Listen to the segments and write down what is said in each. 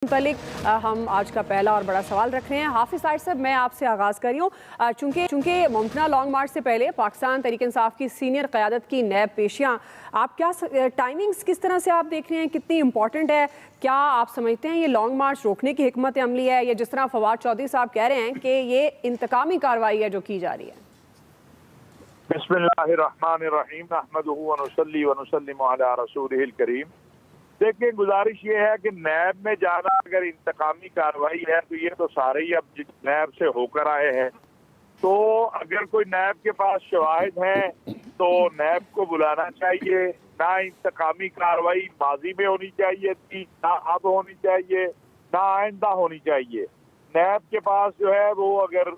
मुतालिक हम आज का पहला और बड़ा सवाल रख रहे हैं। हाफिज साहिब साहब, मैं आपसे आगाज़ कर रही हूँ। चूँकि मुमकिन लॉन्ग मार्च से पहले पाकिस्तान तहरीक इंसाफ की सीनियर क़यादत की नैब पेशियाँ, आप क्या टाइमिंग्स किस तरह से आप देख रहे हैं, कितनी इंपॉर्टेंट है? क्या आप समझते हैं ये लॉन्ग मार्च रोकने की हिकमत अमली है, या जिस तरह फवाद चौधरी साहब कह रहे हैं कि ये इंतकामी कार्रवाई है जो की जा रही है? बिस्मिल्लाहिर्रहमानिर्रहीम नहमदुहु व नुसल्ली व नुसल्लिमु अला रसूलिहिल करीम। देखिए, गुजारिश ये है कि नैब में जाना अगर इंतकामी कार्रवाई है तो ये तो सारे ही अब नैब से होकर आए हैं, तो अगर कोई नैब के पास शवाहिद हैं तो नैब को बुलाना चाहिए। ना इंतकामी कार्रवाई माजी में होनी चाहिए थी, ना अब होनी चाहिए, ना आइंदा होनी चाहिए। नैब के पास जो है वो अगर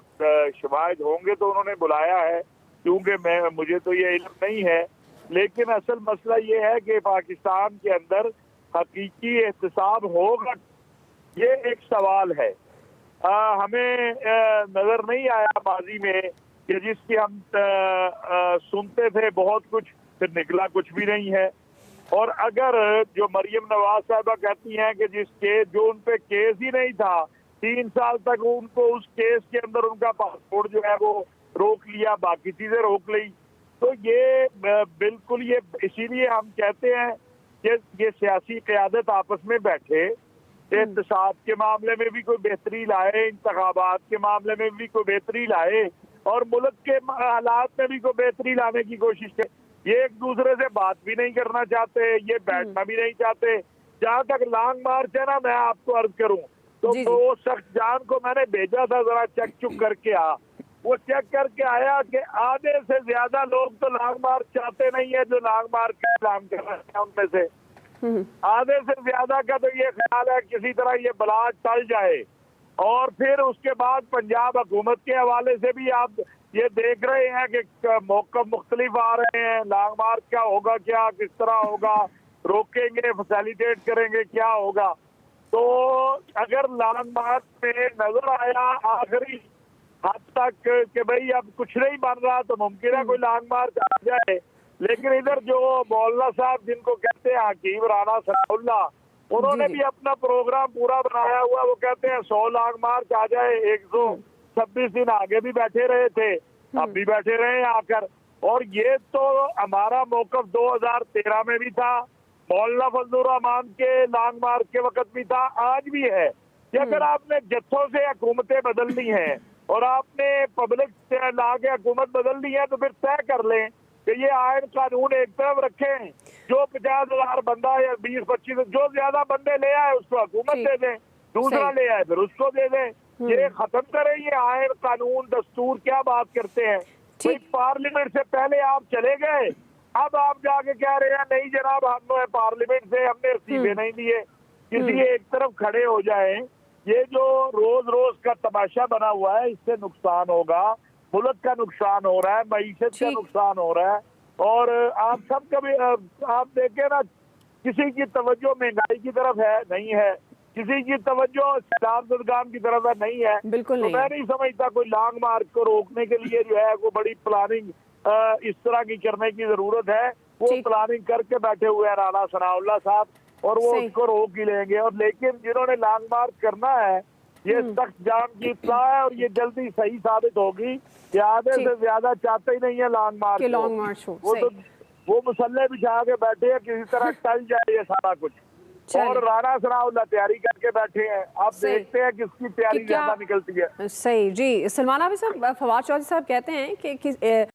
शवाहिद होंगे तो उन्होंने बुलाया है, क्योंकि मुझे तो ये इल्म नहीं है। लेकिन असल मसला ये है कि पाकिस्तान के अंदर हकीकी एहतसाब होगा, ये एक सवाल है। हमें नजर नहीं आया माजी में कि जिसकी हम सुनते थे बहुत कुछ, फिर निकला कुछ भी नहीं है। और अगर जो मरियम नवाज साहबा कहती हैं कि जो उन पे केस ही नहीं था, 3 साल तक उनको उस केस के अंदर उनका पासपोर्ट जो है वो रोक लिया, बाकी चीजें रोक ली, तो ये बिल्कुल, ये इसीलिए हम कहते हैं कि ये सियासी क़यादत आपस में बैठे, एहतसाब के मामले में भी कोई बेहतरी लाए, इंतखाबात के मामले में भी कोई बेहतरी लाए, और मुल्क के हालात में भी कोई बेहतरी लाने की कोशिश करे। ये एक दूसरे से बात भी नहीं करना चाहते, ये बैठना भी नहीं चाहते। जहाँ तक लॉन्ग मार्च है ना, मैं आपको अर्ज करूँ तो वो शख्स जान को मैंने भेजा था, जरा चेक चुक करके आ। वो चेक करके आया कि आधे से ज्यादा लोग तो लॉन्ग मार्च चाहते नहीं है जो लॉन्ग मार्च का ऐलान कर रहे हैं। उनमें से आधे से ज्यादा का तो ये ख्याल है किसी तरह ये बलाज टल जाए। और फिर उसके बाद पंजाब हुकूमत के हवाले से भी आप ये देख रहे हैं कि मौक़िफ़ मुख्तलिफ आ रहे हैं। लॉन्ग मार्च का होगा क्या, किस तरह होगा, रोकेंगे, फैसिलिटेट करेंगे, क्या होगा। तो अगर लॉन्ग मार्च में नजर आया आखिरी हद तक कि भाई अब कुछ नहीं बन रहा, तो मुमकिन है कोई लॉन्ग मार्च आ जाए। लेकिन इधर जो मौलाना साहब जिनको कहते हैं हकीम राना सनाउल्लाह, उन्होंने भी अपना प्रोग्राम पूरा बनाया हुआ। वो कहते हैं 100 लॉन्ग मार्च आ जाए, 126 दिन आगे भी बैठे रहे थे, अब भी बैठे रहे आकर। और ये तो हमारा मौक़िफ़ 2013 में भी था, मौलाना फजलुर रहमान के लॉन्ग मार्च के वक्त भी था, आज भी है कि अगर आपने जत्थों से हुकूमतें बदलनी है और आपने पब्लिक से ला के हुकूमत बदलनी है, तो फिर तय कर लें कि ये आयन कानून एक तरफ रखें, जो 50,000 बंदा या 20-25 जो ज्यादा बंदे ले आए उसको हुकूमत दे दें, दूसरा ले आए फिर उसको दे दें। ये खत्म करें ये आयन कानून दस्तूर, क्या बात करते हैं। भाई पार्लियामेंट से पहले आप चले गए, अब आप जाके कह रहे हैं नहीं जनाब हम पार्लियामेंट से हमने रसीदे नहीं दिए। किसी एक तरफ खड़े हो जाए। ये जो रोज रोज का तमाशा बना हुआ है, इससे नुकसान होगा, मुल्क का नुकसान हो रहा है, मईशत का नुकसान हो रहा है। और आप सब कभी आप देखें ना, किसी की तवज्जो महंगाई की तरफ है नहीं है, किसी की तवज्जो सैलाब जदगाम की तरफ है नहीं है। बिल्कुल तो मैं नहीं समझता कोई लॉन्ग मार्च को रोकने के लिए जो है वो बड़ी प्लानिंग इस तरह की करने की जरूरत है। वो प्लानिंग करके बैठे हुए हैं राना सनाउल्लाह साहब, और वो उसको रोक ही लेंगे। और लेकिन जिन्होंने लॉन्ग मार्च करना है, ये सख्त जान की इत्तला है, और ये जल्दी सही साबित होगी कि आधे से ज्यादा चाहते ही नहीं है लॉन्ग मार्च हो। वो तो वो मुसल्ले बिछा के बैठे हैं, किसी तरह टल जाए ये सारा कुछ। और राना सनाउल्लाह तैयारी करके बैठे हैं, आप देखते हैं किसकी तैयारी ज्यादा निकलती है। सही जी। सलमान हाफिज साहब, फवाद चौधरी साहब कहते हैं कि